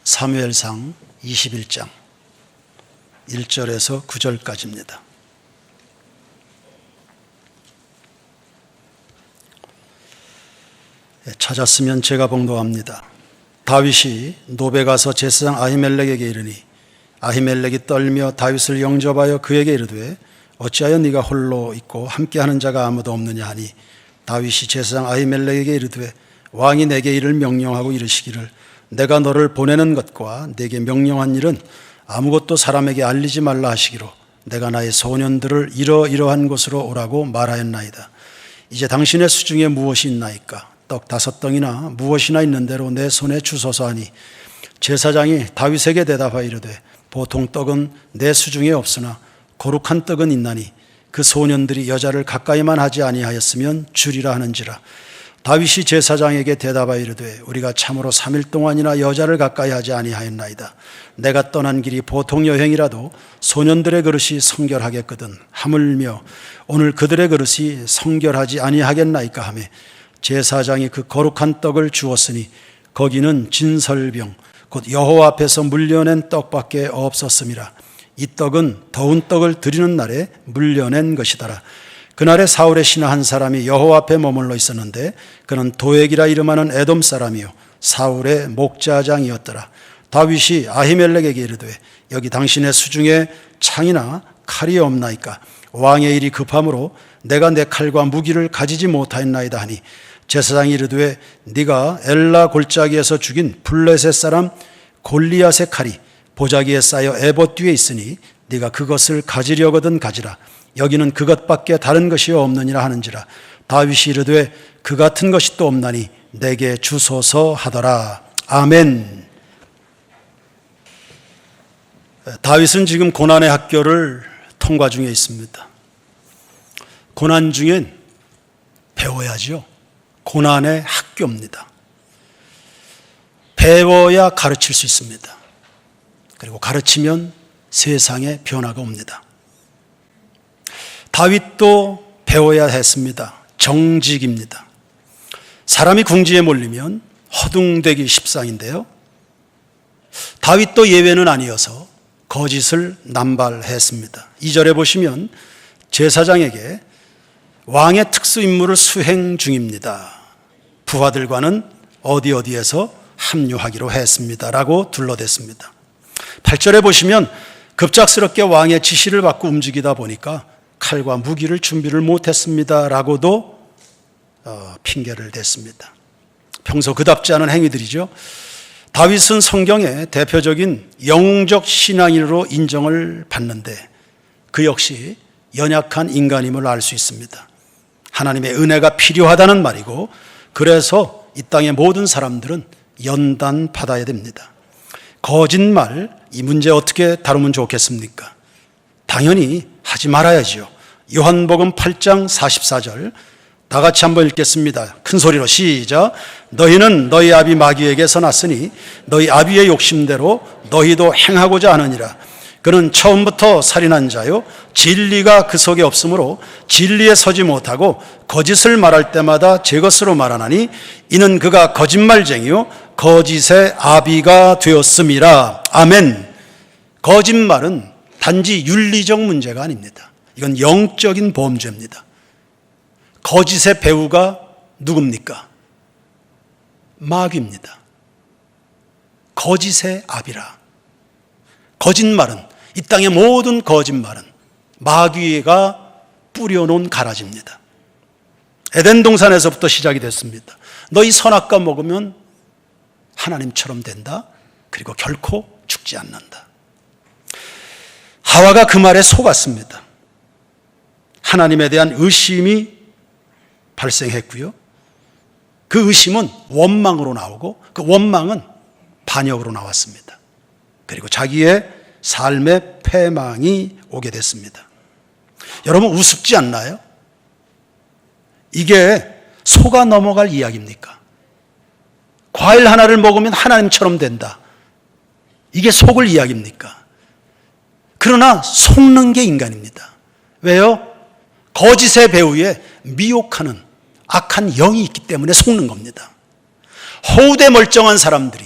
사무엘상 21장 1절에서 9절까지입니다. 찾았으면 제가 봉독합니다. 다윗이 노베 가서 제사장 아히멜렉에게 이르니 아히멜렉이 떨며 다윗을 영접하여 그에게 이르되 어찌하여 네가 홀로 있고 함께하는 자가 아무도 없느냐 하니 다윗이 제사장 아히멜렉에게 이르되 왕이 내게 이를 명령하고 이르시기를 내가 너를 보내는 것과 내게 명령한 일은 아무것도 사람에게 알리지 말라 하시기로 내가 나의 소년들을 이러이러한 곳으로 오라고 말하였나이다. 이제 당신의 수중에 무엇이 있나이까? 떡 5덩이나 무엇이나 있는 대로 내 손에 주소서 하니 제사장이 다윗에게 대답하여 이르되 보통 떡은 내 수중에 없으나 거룩한 떡은 있나니 그 소년들이 여자를 가까이만 하지 아니하였으면 주리라 하는지라. 다윗이 제사장에게 대답하여 이르되 우리가 참으로 3일 동안이나 여자를 가까이 하지 아니하였나이다. 내가 떠난 길이 보통 여행이라도 소년들의 그릇이 성결하겠거든 하물며 오늘 그들의 그릇이 성결하지 아니하겠나이까 하며 제사장이 그 거룩한 떡을 주었으니 거기는 진설병 곧 여호와 앞에서 물려낸 떡밖에 없었음이라. 이 떡은 더운 떡을 드리는 날에 물려낸 것이더라. 그날에 사울의 신하 한 사람이 여호와 앞에 머물러 있었는데 그는 도액이라 이름하는 에돔 사람이요 사울의 목자장이었더라. 다윗이 아히멜렉에게 이르되 여기 당신의 수중에 창이나 칼이 없나이까? 왕의 일이 급함으로 내가 내 칼과 무기를 가지지 못하였나이다 하니 제사장이 이르되 네가 엘라 골짜기에서 죽인 블레셋 사람 골리앗의 칼이 보자기에 쌓여 에봇 뒤에 있으니 네가 그것을 가지려거든 가지라. 여기는 그것밖에 다른 것이 없느니라 하는지라. 다윗이 이르되 그 같은 것이 또 없나니 내게 주소서 하더라. 아멘. 다윗은 지금 고난의 학교를 통과 중에 있습니다. 고난 중엔 배워야죠. 고난의 학교입니다. 배워야 가르칠 수 있습니다. 그리고 가르치면 세상에 변화가 옵니다. 다윗도 배워야 했습니다. 정직입니다. 사람이 궁지에 몰리면 허둥대기 십상인데요. 다윗도 예외는 아니어서 거짓을 남발했습니다. 2절에 보시면 제사장에게 왕의 특수 임무를 수행 중입니다. 부하들과는 어디에서 합류하기로 했습니다. 라고 둘러댔습니다. 8절에 보시면 급작스럽게 왕의 지시를 받고 움직이다 보니까 칼과 무기를 준비를 못했습니다. 라고도 핑계를 댔습니다. 평소 그답지 않은 행위들이죠. 다윗은 성경의 대표적인 영웅적 신앙인으로 인정을 받는데 그 역시 연약한 인간임을 알 수 있습니다. 하나님의 은혜가 필요하다는 말이고 그래서 이 땅의 모든 사람들은 연단받아야 됩니다. 거짓말, 이 문제 어떻게 다루면 좋겠습니까? 당연히 하지 말아야죠. 요한복음 8장 44절 다 같이 한번 읽겠습니다. 큰 소리로 시작. 너희는 너희 아비 마귀에게서 났으니 너희 아비의 욕심대로 너희도 행하고자 하느니라. 그는 처음부터 살인한 자요 진리가 그 속에 없으므로 진리에 서지 못하고 거짓을 말할 때마다 제 것으로 말하나니 이는 그가 거짓말쟁이요 거짓의 아비가 되었음이라. 아멘. 거짓말은 단지 윤리적 문제가 아닙니다. 이건 영적인 범죄입니다. 거짓의 배우가 누굽니까? 마귀입니다. 거짓의 아비라. 거짓말은 이 땅의 모든 거짓말은 마귀가 뿌려놓은 가라지입니다. 에덴 동산에서부터 시작이 됐습니다. 너희 선악과 먹으면 하나님처럼 된다. 그리고 결코 죽지 않는다. 하와가 그 말에 속았습니다. 하나님에 대한 의심이 발생했고요. 그 의심은 원망으로 나오고 그 원망은 반역으로 나왔습니다. 그리고 자기의 삶의 패망이 오게 됐습니다. 여러분 우습지 않나요? 이게 속아 넘어갈 이야기입니까? 과일 하나를 먹으면 하나님처럼 된다. 이게 속을 이야기입니까? 그러나 속는 게 인간입니다. 왜요? 거짓의 배후에 미혹하는 악한 영이 있기 때문에 속는 겁니다. 허우대 멀쩡한 사람들이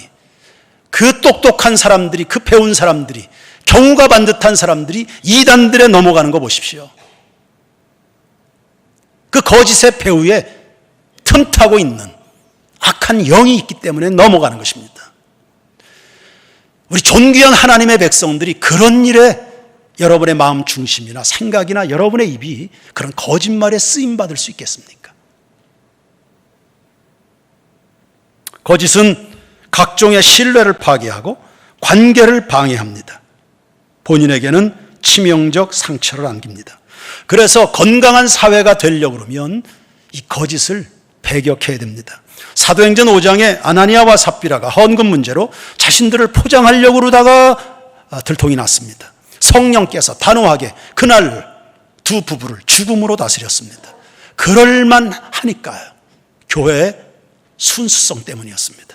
그 그 똑똑한 사람들이, 그 배운 사람들이, 경우가 반듯한 사람들이 이단들에 넘어가는 거 보십시오. 그 거짓의 배후에 틈타고 있는 악한 영이 있기 때문에 넘어가는 것입니다. 우리 존귀한 하나님의 백성들이 그런 일에 여러분의 마음 중심이나 생각이나 여러분의 입이 그런 거짓말에 쓰임받을 수 있겠습니까? 거짓은 각종의 신뢰를 파괴하고 관계를 방해합니다. 본인에게는 치명적 상처를 안깁니다. 그래서 건강한 사회가 되려고 그러면 이 거짓을 배격해야 됩니다. 사도행전 5장에 아나니아와 삽비라가 헌금 문제로 자신들을 포장하려고 그러다가 들통이 났습니다. 성령께서 단호하게 그날 두 부부를 죽음으로 다스렸습니다. 그럴만 하니까요. 교회의 순수성 때문이었습니다.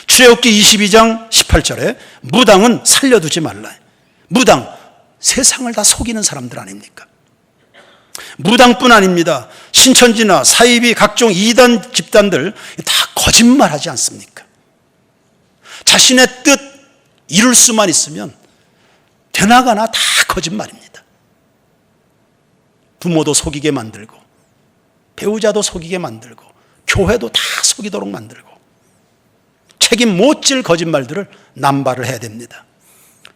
출애굽기 22장 18절에 무당은 살려두지 말라. 무당, 세상을 다 속이는 사람들 아닙니까? 무당뿐 아닙니다. 신천지나 사이비 각종 이단 집단들 다 거짓말하지 않습니까? 자신의 뜻 이룰 수만 있으면 되나가나 다 거짓말입니다. 부모도 속이게 만들고 배우자도 속이게 만들고 교회도 다 속이도록 만들고 책임 못 질 거짓말들을 남발을 해야 됩니다.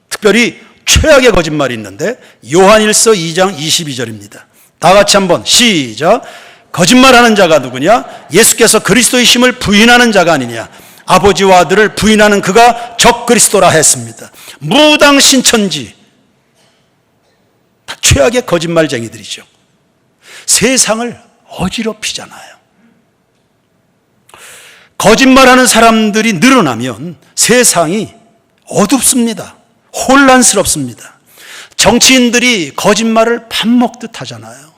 특별히 최악의 거짓말이 있는데 요한일서 2장 22절입니다. 다 같이 한번 시작. 거짓말하는 자가 누구냐? 예수께서 그리스도이심을 부인하는 자가 아니냐? 아버지와 아들을 부인하는 그가 적그리스도라 했습니다. 무당 신천지 다 최악의 거짓말쟁이들이죠. 세상을 어지럽히잖아요. 거짓말하는 사람들이 늘어나면 세상이 어둡습니다. 혼란스럽습니다. 정치인들이 거짓말을 밥 먹듯 하잖아요.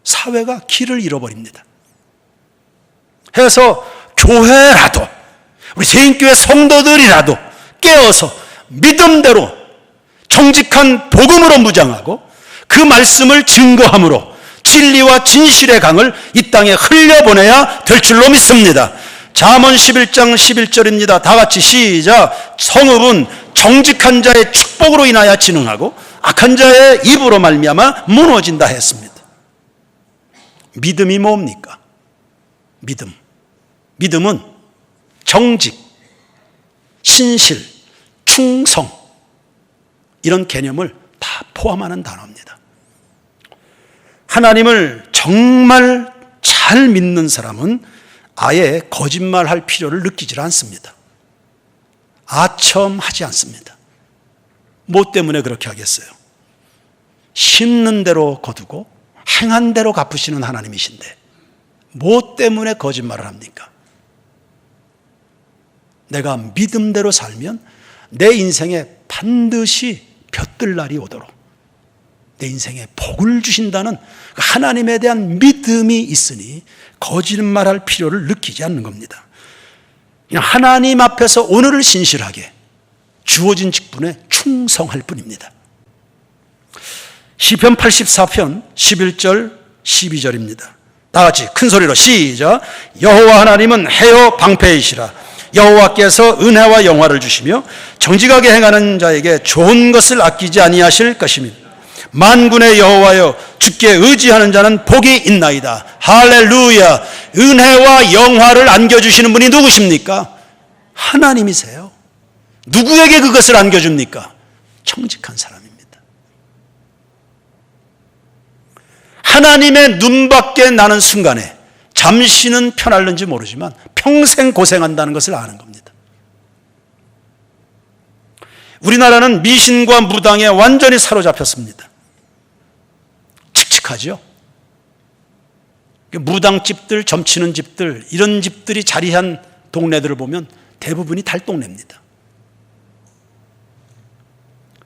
사회가 길을 잃어버립니다. 해서 교회라도, 우리 세인교회 성도들이라도 깨어서 믿음대로 정직한 복음으로 무장하고 그 말씀을 증거함으로 진리와 진실의 강을 이 땅에 흘려보내야 될 줄로 믿습니다. 잠언 11장 11절입니다. 다 같이 시작. 성읍은 정직한 자의 축복으로 인하여 진흥하고 악한 자의 입으로 말미암아 무너진다 했습니다. 믿음이 뭡니까? 믿음은 정직, 신실, 충성 이런 개념을 다 포함하는 단어입니다. 하나님을 정말 잘 믿는 사람은 아예 거짓말할 필요를 느끼질 않습니다. 아첨하지 않습니다. 뭐 때문에 그렇게 하겠어요? 심는 대로 거두고 행한 대로 갚으시는 하나님이신데 뭐 때문에 거짓말을 합니까? 내가 믿음대로 살면 내 인생에 반드시 볕들 날이 오도록 내 인생에 복을 주신다는 하나님에 대한 믿음이 있으니 거짓말할 필요를 느끼지 않는 겁니다. 그냥 하나님 앞에서 오늘을 신실하게 주어진 직분에 충성할 뿐입니다. 시편 84편 11절 12절입니다. 다 같이 큰 소리로 시작. 여호와 하나님은 해요 방패이시라. 여호와께서 은혜와 영화를 주시며 정직하게 행하는 자에게 좋은 것을 아끼지 아니하실 것입니다. 만군의 여호와여 주께 의지하는 자는 복이 있나이다. 할렐루야. 은혜와 영화를 안겨주시는 분이 누구십니까? 하나님이세요. 누구에게 그것을 안겨줍니까? 정직한 사람입니다. 하나님의 눈밖에 나는 순간에 잠시는 편할는지 모르지만 평생 고생한다는 것을 아는 겁니다. 우리나라는 미신과 무당에 완전히 사로잡혔습니다. 칙칙하죠? 무당집들, 점치는 집들, 이런 집들이 자리한 동네들을 보면 대부분이 달동네입니다.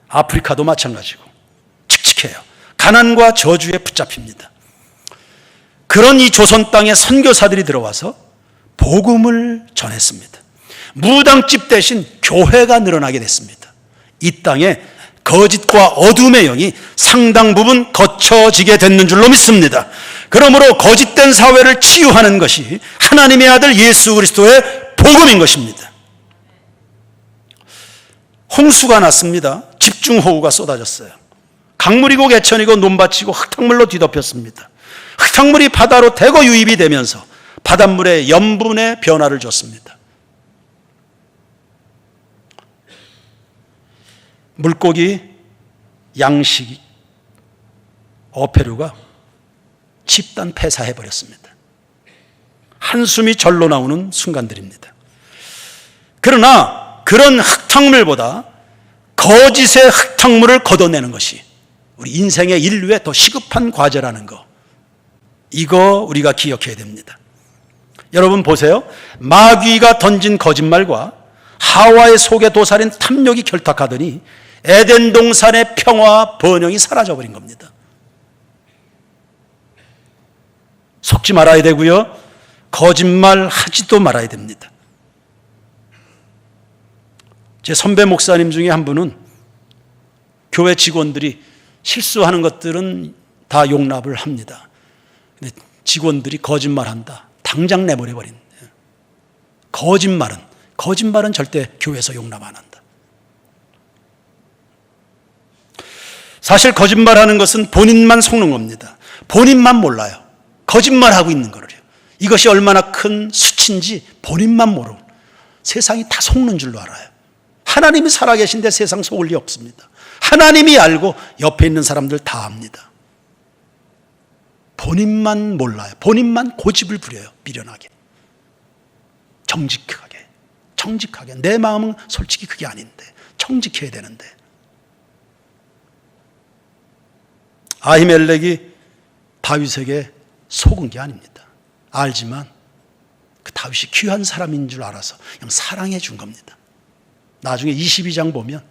아프리카도 마찬가지고 칙칙해요. 가난과 저주에 붙잡힙니다. 그런 이 조선 땅에 선교사들이 들어와서 복음을 전했습니다. 무당집 대신 교회가 늘어나게 됐습니다. 이 땅에 거짓과 어둠의 영이 상당 부분 거쳐지게 됐는 줄로 믿습니다. 그러므로 거짓된 사회를 치유하는 것이 하나님의 아들 예수 그리스도의 복음인 것입니다. 홍수가 났습니다. 집중호우가 쏟아졌어요. 강물이고 개천이고 논밭이고 흙탕물로 뒤덮였습니다. 흙탕물이 바다로 대거 유입이 되면서 바닷물의 염분의 변화를 줬습니다. 물고기, 양식, 어패류가 집단 폐사해버렸습니다. 한숨이 절로 나오는 순간들입니다. 그러나 그런 흙탕물보다 거짓의 흙탕물을 걷어내는 것이 우리 인생의 인류의 더 시급한 과제라는 거, 이거 우리가 기억해야 됩니다. 여러분 보세요. 마귀가 던진 거짓말과 하와의 속에 도살인 탐욕이 결탁하더니 에덴 동산의 평화와 번영이 사라져버린 겁니다. 속지 말아야 되고요. 거짓말 하지도 말아야 됩니다. 제 선배 목사님 중에 한 분은 교회 직원들이 실수하는 것들은 다 용납을 합니다. 근데 직원들이 거짓말한다, 당장 내버려버린. 거짓말은 절대 교회에서 용납 안 한다. 사실 거짓말하는 것은 본인만 속는 겁니다. 본인만 몰라요. 거짓말하고 있는 거를요. 이것이 얼마나 큰 수치인지 본인만 모르고 세상이 다 속는 줄로 알아요. 하나님이 살아계신데 세상 속을 리 없습니다. 하나님이 알고 옆에 있는 사람들 다 압니다. 본인만 몰라요. 본인만 고집을 부려요. 미련하게, 정직하게. 내 마음은 솔직히 그게 아닌데 정직해야 되는데. 아히멜렉이 다윗에게 속은 게 아닙니다. 알지만 그 다윗이 귀한 사람인 줄 알아서 그냥 사랑해 준 겁니다. 나중에 22장 보면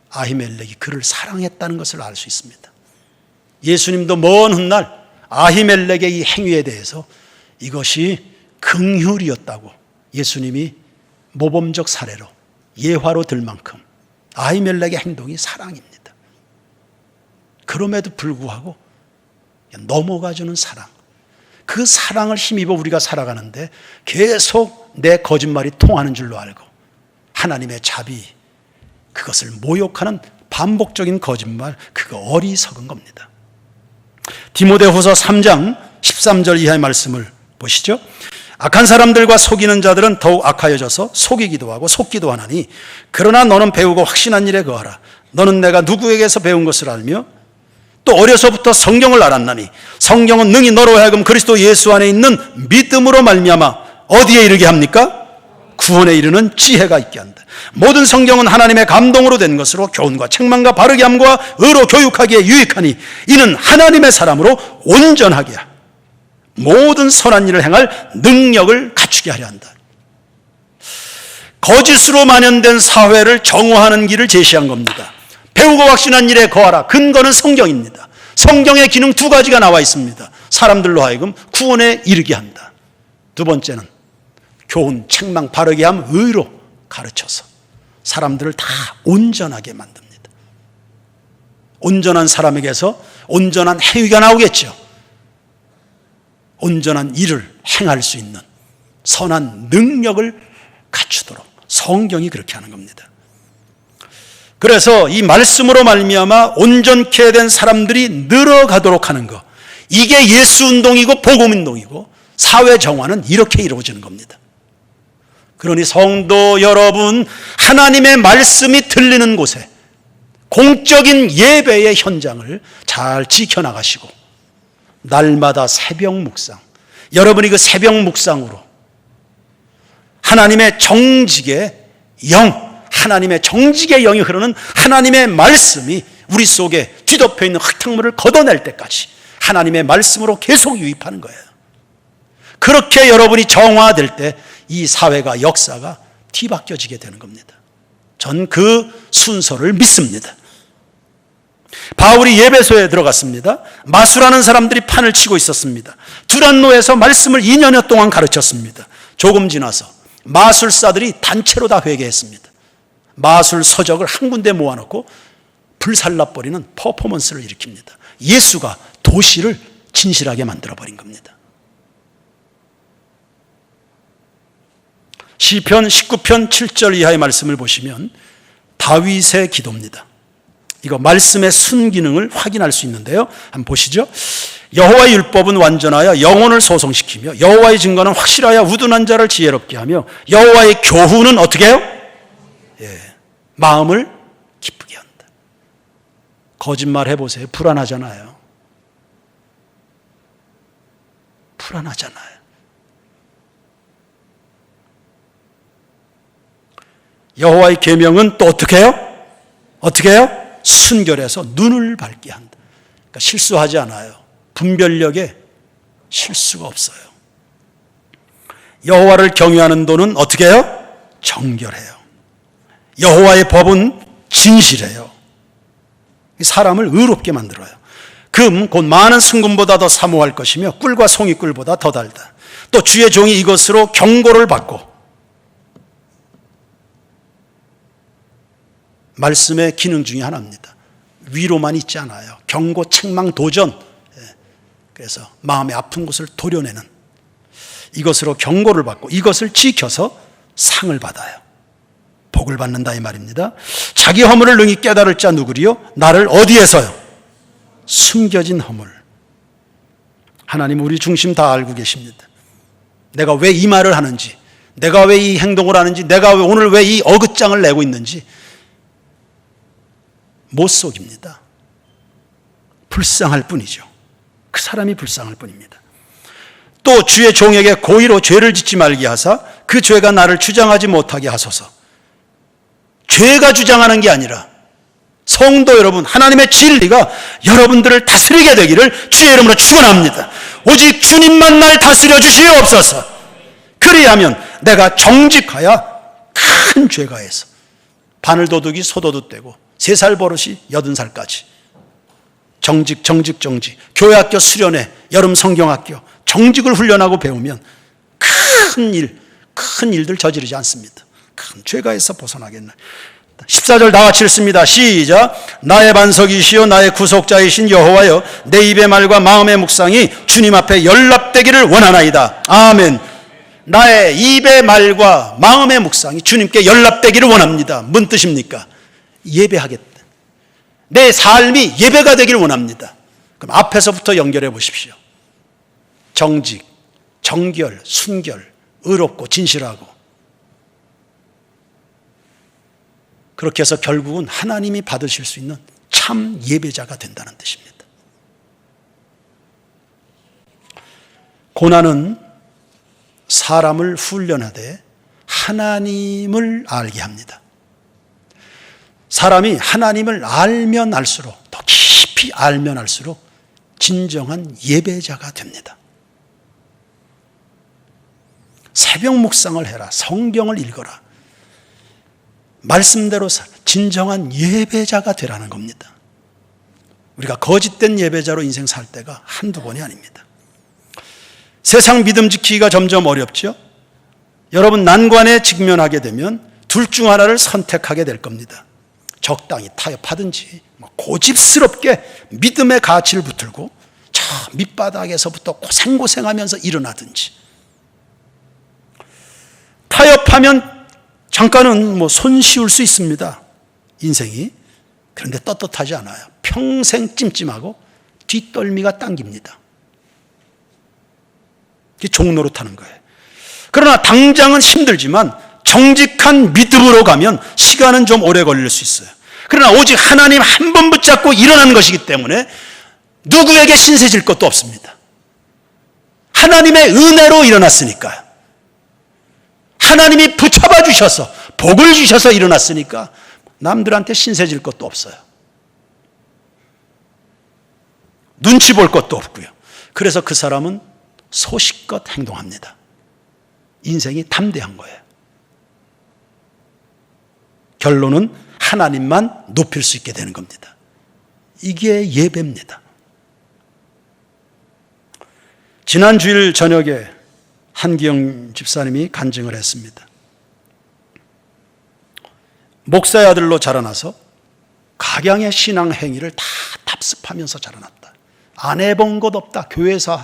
아히멜렉이 그를 사랑했다는 것을 알 수 있습니다. 예수님도 먼 훗날 아히멜렉의 이 행위에 대해서 이것이 긍휼이었다고 예수님이 모범적 사례로 예화로 들 만큼 아히멜렉의 행동이 사랑입니다. 그럼에도 불구하고 넘어가주는 사랑, 그 사랑을 힘입어 우리가 살아가는데 계속 내 거짓말이 통하는 줄로 알고 하나님의 자비, 그것을 모욕하는 반복적인 거짓말, 그거 어리석은 겁니다. 디모데후서 3장 13절 이하의 말씀을 보시죠. 악한 사람들과 속이는 자들은 더욱 악하여져서 속이기도 하고 속기도 하나니 그러나 너는 배우고 확신한 일에 거하라. 너는 내가 누구에게서 배운 것을 알며 또 어려서부터 성경을 알았나니 성경은 능히 너로 하여금 그리스도 예수 안에 있는 믿음으로 말미암아 어디에 이르게 합니까? 구원에 이르는 지혜가 있게 한다. 모든 성경은 하나님의 감동으로 된 것으로 교훈과 책망과 바르게 함과 의로 교육하기에 유익하니 이는 하나님의 사람으로 온전하게 모든 선한 일을 행할 능력을 갖추게 하려 한다. 거짓으로 만연된 사회를 정화하는 길을 제시한 겁니다. 배우고 확신한 일에 거하라. 근거는 성경입니다. 성경의 기능 두 가지가 나와 있습니다. 사람들로 하여금 구원에 이르게 한다. 두 번째는 교훈, 책망, 바르게 함, 의로 가르쳐서 사람들을 다 온전하게 만듭니다. 온전한 사람에게서 온전한 행위가 나오겠죠. 온전한 일을 행할 수 있는 선한 능력을 갖추도록 성경이 그렇게 하는 겁니다. 그래서 이 말씀으로 말미암아 온전케 된 사람들이 늘어가도록 하는 것, 이게 예수 운동이고 복음 운동이고 사회 정화는 이렇게 이루어지는 겁니다. 그러니 성도 여러분, 하나님의 말씀이 들리는 곳에 공적인 예배의 현장을 잘 지켜나가시고 날마다 새벽 묵상, 여러분이 그 새벽 묵상으로 하나님의 정직의 영, 하나님의 정직의 영이 흐르는 하나님의 말씀이 우리 속에 뒤덮여 있는 흙탕물을 걷어낼 때까지 하나님의 말씀으로 계속 유입하는 거예요. 그렇게 여러분이 정화될 때 이 사회가, 역사가 뒤바뀌어지게 되는 겁니다. 전 그 순서를 믿습니다. 바울이 예배소에 들어갔습니다. 마술하는 사람들이 판을 치고 있었습니다. 두란노에서 말씀을 2년여 동안 가르쳤습니다. 조금 지나서 마술사들이 단체로 다 회개했습니다. 마술 서적을 한 군데 모아놓고 불살라버리는 퍼포먼스를 일으킵니다. 예수가 도시를 진실하게 만들어버린 겁니다. 시편 19편 7절 이하의 말씀을 보시면 다윗의 기도입니다. 이거 말씀의 순기능을 확인할 수 있는데요. 한번 보시죠. 여호와의 율법은 완전하여 영혼을 소성시키며 여호와의 증거는 확실하여 우둔한 자를 지혜롭게 하며 여호와의 교훈은 어떻게 해요? 마음을 기쁘게 한다. 거짓말 해보세요. 불안하잖아요. 불안하잖아요. 여호와의 계명은 또 어떻게 해요? 어떻게 해요? 순결해서 눈을 밝게 한다. 그러니까 실수하지 않아요. 분별력에 실수가 없어요. 여호와를 경외하는 도는 어떻게 해요? 정결해요. 여호와의 법은 진실해요. 사람을 의롭게 만들어요. 금 곧 많은 순금보다 더 사모할 것이며 꿀과 송이꿀보다 더 달다. 또 주의 종이 이것으로 경고를 받고, 말씀의 기능 중에 하나입니다. 위로만 있지 않아요. 경고, 책망, 도전. 그래서 마음의 아픈 곳을 도려내는, 이것으로 경고를 받고 이것을 지켜서 상을 받아요. 복을 받는다 이 말입니다. 자기 허물을 능히 깨달을 자 누구리요? 나를 어디에서요? 숨겨진 허물. 하나님 우리 중심 다 알고 계십니다. 내가 왜 이 말을 하는지, 내가 왜 이 행동을 하는지, 내가 왜 오늘 왜 이 어긋장을 내고 있는지 못 속입니다. 불쌍할 뿐이죠. 그 사람이 불쌍할 뿐입니다. 또 주의 종에게 고의로 죄를 짓지 말게 하사 그 죄가 나를 주장하지 못하게 하소서. 죄가 주장하는 게 아니라 성도 여러분, 하나님의 진리가 여러분들을 다스리게 되기를 주의 이름으로 축원합니다. 오직 주님만 날 다스려 주시옵소서. 그리하면 내가 정직하여 큰 죄가에서 바늘도둑이 소도둑되고 3살 버릇이 80살까지 정직. 교회학교 수련회, 여름 성경학교 정직을 훈련하고 배우면 큰 일들 저지르지 않습니다. 큰 죄가에서 벗어나겠나. 14절 다 같이 읽습니다. 시작. 나의 반석이시요 나의 구속자이신 여호와여, 내 입의 말과 마음의 묵상이 주님 앞에 연락되기를 원하나이다. 아멘. 나의 입의 말과 마음의 묵상이 주님께 연락되기를 원합니다. 뭔 뜻입니까? 예배하겠다. 내 삶이 예배가 되기를 원합니다. 그럼 앞에서부터 연결해 보십시오. 정직, 정결, 순결, 의롭고 진실하고. 그렇게 해서 결국은 하나님이 받으실 수 있는 참 예배자가 된다는 뜻입니다. 고난은 사람을 훈련하되 하나님을 알게 합니다. 사람이 하나님을 알면 알수록, 더 깊이 알면 알수록 진정한 예배자가 됩니다. 새벽 묵상을 해라. 성경을 읽어라. 말씀대로 진정한 예배자가 되라는 겁니다. 우리가 거짓된 예배자로 인생 살 때가 한두 번이 아닙니다. 세상 믿음 지키기가 점점 어렵죠. 여러분 난관에 직면하게 되면 둘 중 하나를 선택하게 될 겁니다. 적당히 타협하든지 고집스럽게 믿음의 가치를 붙들고 저 밑바닥에서부터 고생하면서 일어나든지. 타협하면 잠깐은 손쉬울 수 있습니다. 인생이. 그런데 떳떳하지 않아요. 평생 찜찜하고 뒷덜미가 당깁니다. 이게 종노릇하는 거예요. 그러나 당장은 힘들지만 정직한 믿음으로 가면 시간은 좀 오래 걸릴 수 있어요. 그러나 오직 하나님 한 번 붙잡고 일어나는 것이기 때문에 누구에게 신세질 것도 없습니다. 하나님의 은혜로 일어났으니까요. 하나님이 붙잡아 주셔서 복을 주셔서 일어났으니까 남들한테 신세질 것도 없어요. 눈치 볼 것도 없고요. 그래서 그 사람은 소식껏 행동합니다. 인생이 담대한 거예요. 결론은 하나님만 높일 수 있게 되는 겁니다. 이게 예배입니다. 지난 주일 저녁에 한기영 집사님이 간증을 했습니다. 목사의 아들로 자라나서 각양의 신앙 행위를 다 답습하면서 자라났다. 안 해본 것 없다. 교회에서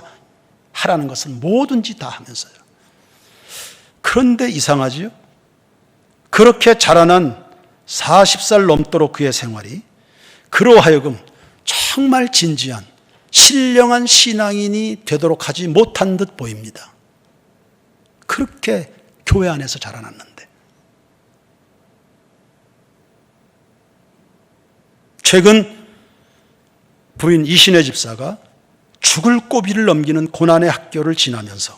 하라는 것은 뭐든지 다 하면서요. 그런데 이상하지요? 그렇게 자라난 40살 넘도록 그의 생활이 그로 하여금 정말 진지한 신령한 신앙인이 되도록 하지 못한 듯 보입니다. 그렇게 교회 안에서 자라났는데. 최근 부인 이신혜 집사가 죽을 고비를 넘기는 고난의 학교를 지나면서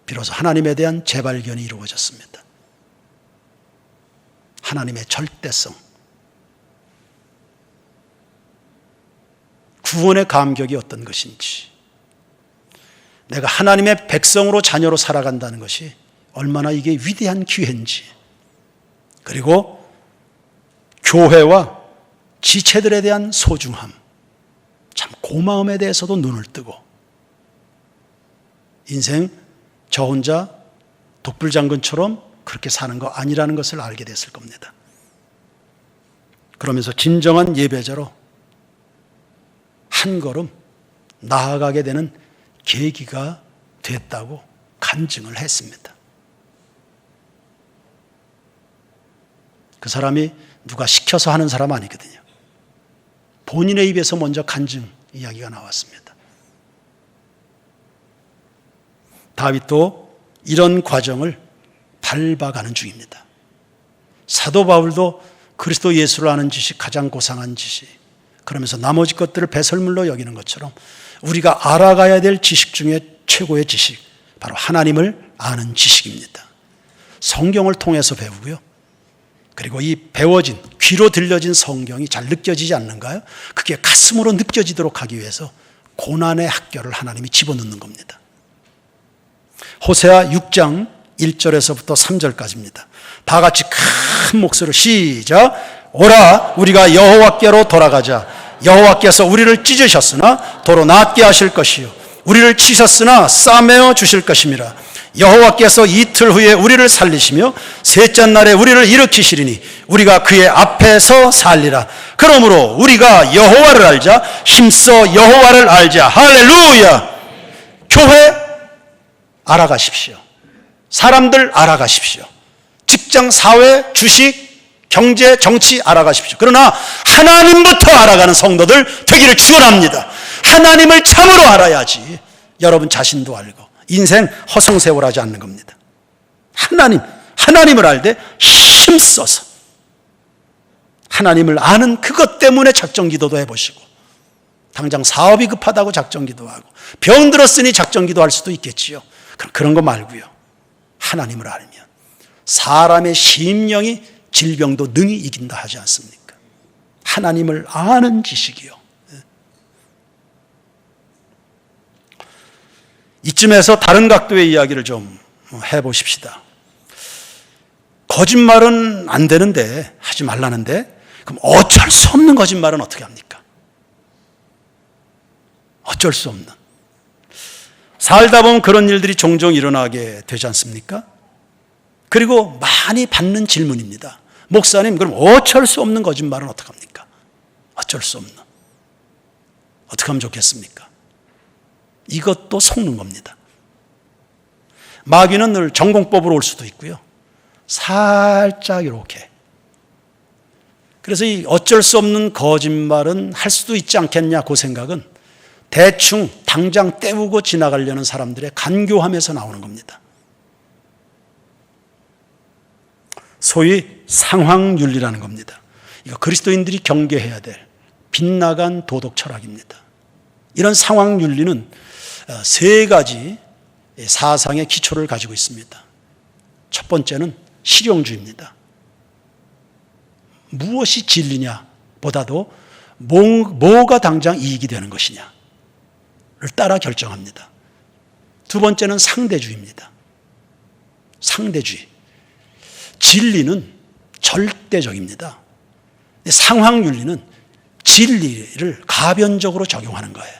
비로소 하나님에 대한 재발견이 이루어졌습니다. 하나님의 절대성, 구원의 감격이 어떤 것인지, 내가 하나님의 백성으로 자녀로 살아간다는 것이 얼마나 이게 위대한 기회인지, 그리고 교회와 지체들에 대한 소중함, 참 고마움에 대해서도 눈을 뜨고, 인생 저 혼자 독불장군처럼 그렇게 사는 거 아니라는 것을 알게 됐을 겁니다. 그러면서 진정한 예배자로 한 걸음 나아가게 되는 계기가 됐다고 간증을 했습니다. 그 사람이 누가 시켜서 하는 사람 아니거든요. 본인의 입에서 먼저 간증 이야기가 나왔습니다. 다윗도 이런 과정을 밟아가는 중입니다. 사도 바울도 그리스도 예수를 아는 지식 가장 고상한 지식, 그러면서 나머지 것들을 배설물로 여기는 것처럼 우리가 알아가야 될 지식 중에 최고의 지식, 바로 하나님을 아는 지식입니다. 성경을 통해서 배우고요. 그리고 이 배워진, 귀로 들려진 성경이 잘 느껴지지 않는가요? 그게 가슴으로 느껴지도록 하기 위해서 고난의 학교를 하나님이 집어넣는 겁니다. 호세아 6장 1절에서부터 3절까지입니다. 다 같이 큰 목소리로 시작. 오라, 우리가 여호와께로 돌아가자. 여호와께서 우리를 찢으셨으나 도로 낫게 하실 것이요, 우리를 치셨으나 싸매어 주실 것임이라. 여호와께서 이틀 후에 우리를 살리시며 셋째 날에 우리를 일으키시리니 우리가 그의 앞에서 살리라. 그러므로 우리가 여호와를 알자. 힘써 여호와를 알자. 할렐루야. 교회 알아가십시오. 사람들 알아가십시오. 직장, 사회, 주식, 경제, 정치 알아가십시오. 그러나 하나님부터 알아가는 성도들 되기를 축원합니다. 하나님을 참으로 알아야지 여러분 자신도 알고 인생 허송세월하지 않는 겁니다. 하나님을 알되 힘써서 하나님을 아는 그것 때문에 작정기도도 해보시고, 당장 사업이 급하다고 작정기도하고 병 들었으니 작정기도할 수도 있겠지요. 그런 거 말고요. 하나님을 알면 사람의 심령이 질병도 능히 이긴다 하지 않습니까? 하나님을 아는 지식이요. 이쯤에서 다른 각도의 이야기를 좀 해보십시다. 거짓말은 안 되는데, 하지 말라는데, 그럼 어쩔 수 없는 거짓말은 어떻게 합니까? 어쩔 수 없는. 살다 보면 그런 일들이 종종 일어나게 되지 않습니까? 그리고 많이 받는 질문입니다. 목사님, 그럼 어쩔 수 없는 거짓말은 어떻게 합니까? 어쩔 수 없는. 어떻게 하면 좋겠습니까? 이것도 속는 겁니다. 마귀는 늘 전공법으로 올 수도 있고요. 살짝 이렇게. 그래서 이 어쩔 수 없는 거짓말은 할 수도 있지 않겠냐, 그 생각은 대충 당장 때우고 지나가려는 사람들의 간교함에서 나오는 겁니다. 소위 상황윤리라는 겁니다. 이거 그리스도인들이 경계해야 될 빗나간 도덕 철학입니다. 이런 상황윤리는 세 가지 사상의 기초를 가지고 있습니다. 첫 번째는 실용주의입니다. 무엇이 진리냐 보다도 뭐가 당장 이익이 되는 것이냐를 따라 결정합니다. 두 번째는 상대주의입니다. 상대주의. 진리는 절대적입니다. 상황윤리는 진리를 가변적으로 적용하는 거예요.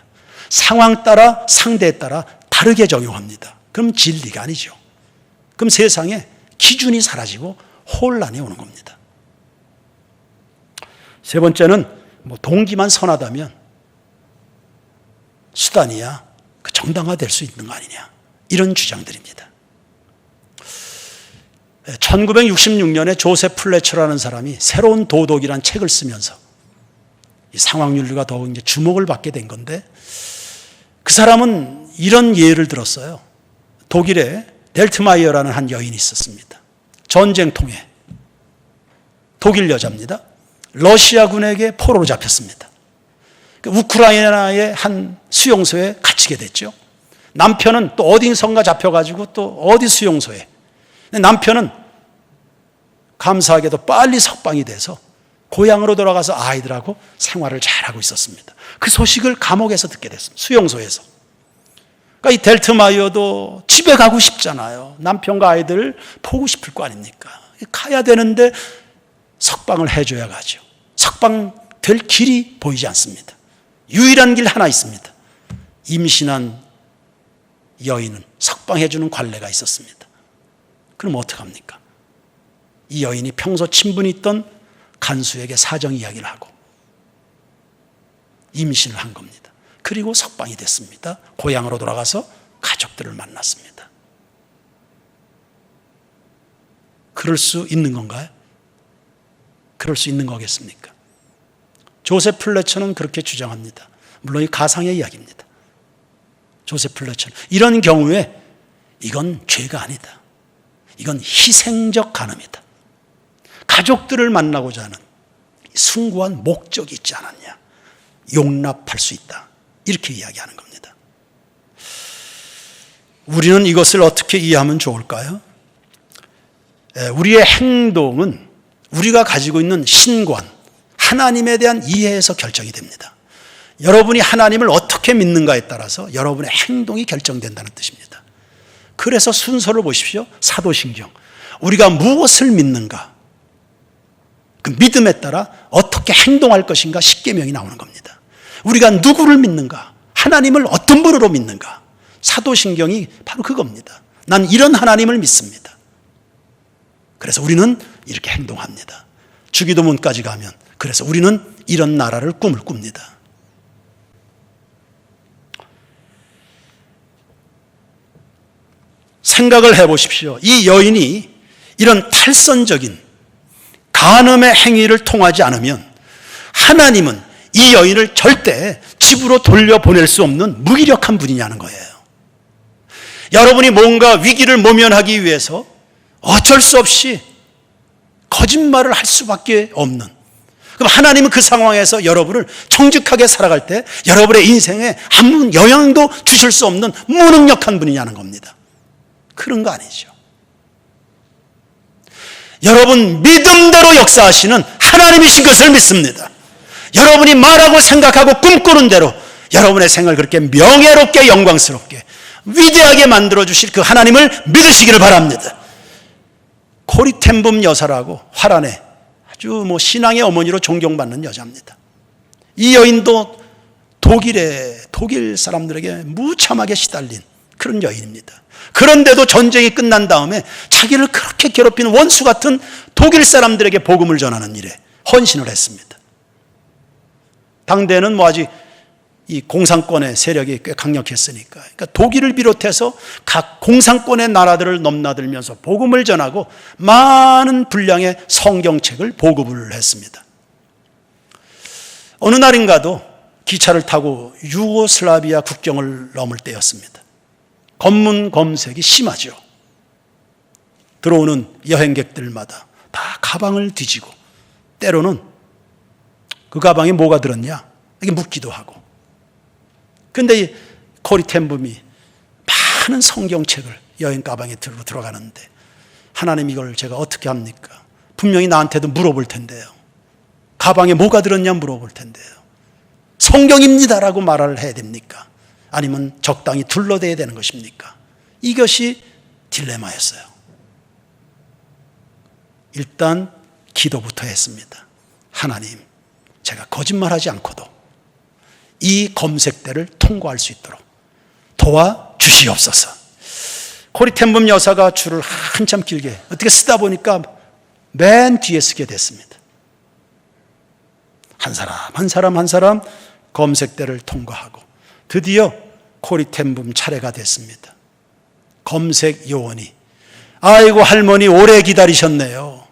상황 따라, 상대에 따라 다르게 적용합니다. 그럼 진리가 아니죠. 그럼 세상에 기준이 사라지고 혼란이 오는 겁니다. 세 번째는 동기만 선하다면 수단이야 그 정당화될 수 있는 거 아니냐, 이런 주장들입니다. 1966년에 조셉 플래처라는 사람이 새로운 도덕이라는 책을 쓰면서 이 상황윤리가 더욱 이제 주목을 받게 된 건데, 그 사람은 이런 예를 들었어요. 독일에 델트마이어라는 한 여인이 있었습니다. 전쟁통에 독일 여자입니다. 러시아군에게 포로로 잡혔습니다. 우크라이나의 한 수용소에 갇히게 됐죠. 남편은 또 어딘선가 잡혀가지고 또 어디 수용소에. 남편은 감사하게도 빨리 석방이 돼서 고향으로 돌아가서 아이들하고 생활을 잘하고 있었습니다. 그 소식을 감옥에서 듣게 됐습니다. 수용소에서. 그러니까 이 델트마이어도 집에 가고 싶잖아요. 남편과 아이들 보고 싶을 거 아닙니까? 가야 되는데 석방을 해줘야 가죠. 석방될 길이 보이지 않습니다. 유일한 길 하나 있습니다. 임신한 여인은 석방해주는 관례가 있었습니다. 그럼 어떡합니까? 이 여인이 평소 친분이 있던 간수에게 사정 이야기를 하고 임신을 한 겁니다. 그리고 석방이 됐습니다. 고향으로 돌아가서 가족들을 만났습니다. 그럴 수 있는 건가요? 그럴 수 있는 거겠습니까? 조셉 플래처는 그렇게 주장합니다. 물론 이 가상의 이야기입니다. 조셉 플래처는 이런 경우에 이건 죄가 아니다. 이건 희생적 간음이다. 가족들을 만나고자 하는 숭고한 목적이 있지 않았냐. 용납할 수 있다. 이렇게 이야기하는 겁니다. 우리는 이것을 어떻게 이해하면 좋을까요? 우리의 행동은 우리가 가지고 있는 신관, 하나님에 대한 이해에서 결정이 됩니다. 여러분이 하나님을 어떻게 믿는가에 따라서 여러분의 행동이 결정된다는 뜻입니다. 그래서 순서를 보십시오. 사도신경. 우리가 무엇을 믿는가? 그 믿음에 따라 어떻게 행동할 것인가 십계명이 나오는 겁니다. 우리가 누구를 믿는가? 하나님을 어떤 분으로 믿는가? 사도신경이 바로 그겁니다. 난 이런 하나님을 믿습니다. 그래서 우리는 이렇게 행동합니다. 주기도문까지 가면 그래서 우리는 이런 나라를 꿈을 꿉니다. 생각을 해보십시오. 이 여인이 이런 탈선적인 간음의 행위를 통하지 않으면 하나님은 이 여인을 절대 집으로 돌려보낼 수 없는 무기력한 분이냐는 거예요. 여러분이 뭔가 위기를 모면하기 위해서 어쩔 수 없이 거짓말을 할 수밖에 없는, 그럼 하나님은 그 상황에서 여러분을 정직하게 살아갈 때 여러분의 인생에 아무 영향도 주실 수 없는 무능력한 분이냐는 겁니다. 그런 거 아니죠. 여러분 믿음대로 역사하시는 하나님이신 것을 믿습니다. 여러분이 말하고 생각하고 꿈꾸는 대로 여러분의 생을 그렇게 명예롭게 영광스럽게 위대하게 만들어주실 그 하나님을 믿으시기를 바랍니다. 코리텐붐 여사라고 화란에 아주 신앙의 어머니로 존경받는 여자입니다. 이 여인도 독일 사람들에게 무참하게 시달린 그런 여인입니다. 그런데도 전쟁이 끝난 다음에 자기를 그렇게 괴롭히는 원수 같은 독일 사람들에게 복음을 전하는 일에 헌신을 했습니다. 당대에는 아직 이 공산권의 세력이 꽤 강력했으니까, 그러니까 독일을 비롯해서 각 공산권의 나라들을 넘나들면서 복음을 전하고 많은 분량의 성경책을 보급을 했습니다. 어느 날인가도 기차를 타고 유고슬라비아 국경을 넘을 때였습니다. 검문 검색이 심하죠. 들어오는 여행객들마다 다 가방을 뒤지고 때로는 그 가방에 뭐가 들었냐 이렇게 묻기도 하고. 그런데 이 코리텐붐이 많은 성경책을 여행 가방에 들고 들어가는데 하나님 이걸 제가 어떻게 합니까? 분명히 나한테도 물어볼 텐데요. 가방에 뭐가 들었냐 물어볼 텐데요. 성경입니다라고 말을 해야 됩니까? 아니면 적당히 둘러대야 되는 것입니까? 이것이 딜레마였어요. 일단 기도부터 했습니다. 하나님, 제가 거짓말하지 않고도 이 검색대를 통과할 수 있도록 도와주시옵소서. 코리텐붐 여사가 줄을 한참 길게 어떻게 쓰다 보니까 맨 뒤에 쓰게 됐습니다. 한 사람 한 사람 검색대를 통과하고 드디어 코리텐붐 차례가 됐습니다. 검색 요원이 아이고 할머니 오래 기다리셨네요.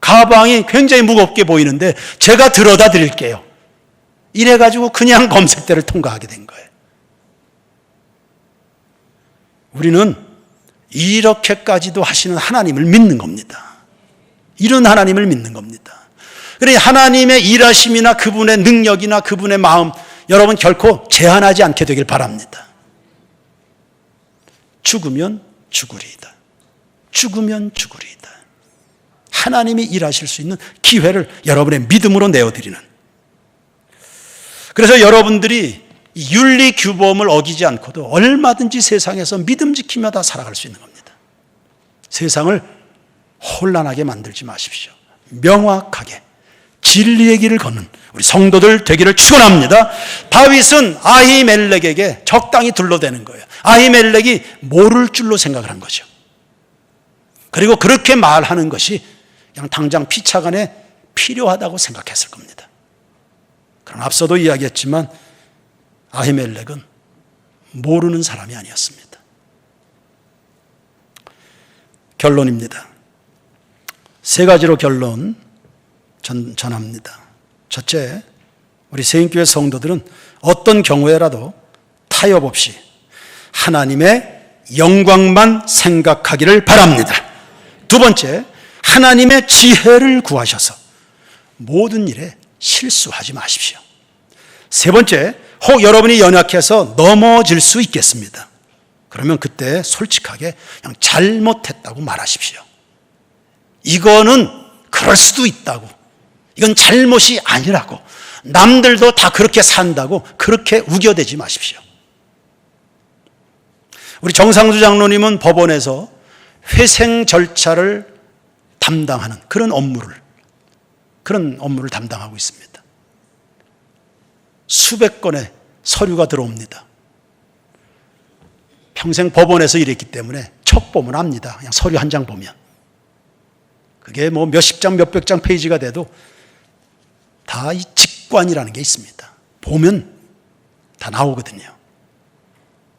가방이 굉장히 무겁게 보이는데 제가 들어다 드릴게요. 이래가지고 그냥 검색대를 통과하게 된 거예요. 우리는 이렇게까지도 하시는 하나님을 믿는 겁니다. 이런 하나님을 믿는 겁니다. 그러니 하나님의 일하심이나 그분의 능력이나 그분의 마음, 여러분 결코 제한하지 않게 되길 바랍니다. 죽으면 죽으리이다. 죽으면 죽으리이다. 하나님이 일하실 수 있는 기회를 여러분의 믿음으로 내어드리는. 그래서 여러분들이 윤리 규범을 어기지 않고도 얼마든지 세상에서 믿음 지키며 다 살아갈 수 있는 겁니다. 세상을 혼란하게 만들지 마십시오. 명확하게 진리의 길을 걷는 우리 성도들 되기를 축원합니다. 다윗은 아히멜렉에게 적당히 둘러대는 거예요. 아히멜렉이 모를 줄로 생각을 한 거죠. 그리고 그렇게 말하는 것이 그냥 당장 피차간에 필요하다고 생각했을 겁니다. 그러나 앞서도 이야기했지만 아히멜렉은 모르는 사람이 아니었습니다. 결론입니다. 세 가지로 결론 전합니다. 첫째, 우리 세인교회 성도들은 어떤 경우에라도 타협 없이 하나님의 영광만 생각하기를 바랍니다. 두 번째, 하나님의 지혜를 구하셔서 모든 일에 실수하지 마십시오. 세 번째, 혹 여러분이 연약해서 넘어질 수 있겠습니다. 그러면 그때 솔직하게 그냥 잘못했다고 말하십시오. 이거는 그럴 수도 있다고, 이건 잘못이 아니라고, 남들도 다 그렇게 산다고 그렇게 우겨대지 마십시오. 우리 정상주 장로님은 법원에서 회생 절차를 담당하는 그런 업무를 담당하고 있습니다. 수백 건의 서류가 들어옵니다. 평생 법원에서 일했기 때문에 척 보면 압니다. 그냥 서류 한 장 보면. 그게 뭐 몇십 장, 몇백 장 페이지가 돼도 다 이 직관이라는 게 있습니다. 보면 다 나오거든요.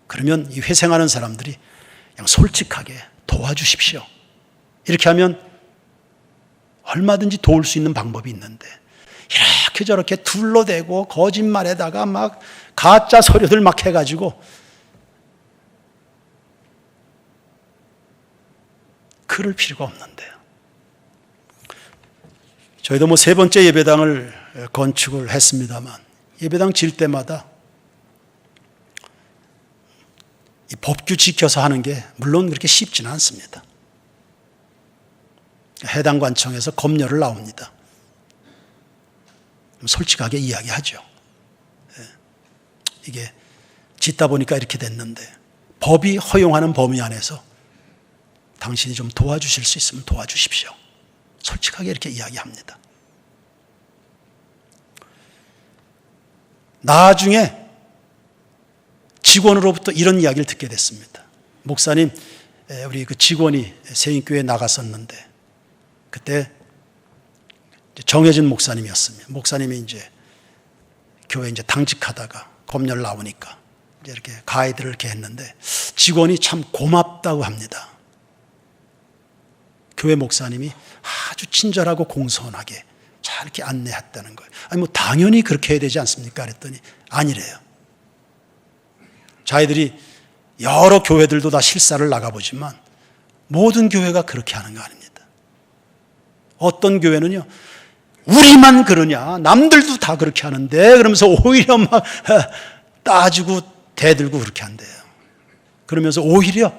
그러면 이 회생하는 사람들이 그냥 솔직하게 도와주십시오. 이렇게 하면 얼마든지 도울 수 있는 방법이 있는데 이렇게 저렇게 둘러대고 거짓말에다가 막 가짜 서류들 막 해가지고 그럴 필요가 없는데요. 저희도 뭐 세 번째 예배당을 건축을 했습니다만 예배당 질 때마다 이 법규 지켜서 하는 게 물론 그렇게 쉽지는 않습니다. 해당 관청에서 검열을 나옵니다. 솔직하게 이야기하죠. 이게 짓다 보니까 이렇게 됐는데 법이 허용하는 범위 안에서 당신이 좀 도와주실 수 있으면 도와주십시오. 솔직하게 이렇게 이야기합니다. 나중에 직원으로부터 이런 이야기를 듣게 됐습니다. 목사님, 우리 그 직원이 세인교회에 나갔었는데 그때 정해진 목사님이었습니다. 목사님이 이제 교회 이제 당직하다가 검열 나오니까 이제 이렇게 가이드를 이렇게 했는데 직원이 참 고맙다고 합니다. 교회 목사님이 아주 친절하고 공손하게 잘 이렇게 안내했다는 거예요. 아니 뭐 당연히 그렇게 해야 되지 않습니까? 그랬더니 아니래요. 자기들이 여러 교회들도 다 실사를 나가보지만 모든 교회가 그렇게 하는 거 아닙니다. 어떤 교회는요, 우리만 그러냐, 남들도 다 그렇게 하는데, 그러면서 오히려 막 따지고 대들고 그렇게 한대요. 그러면서 오히려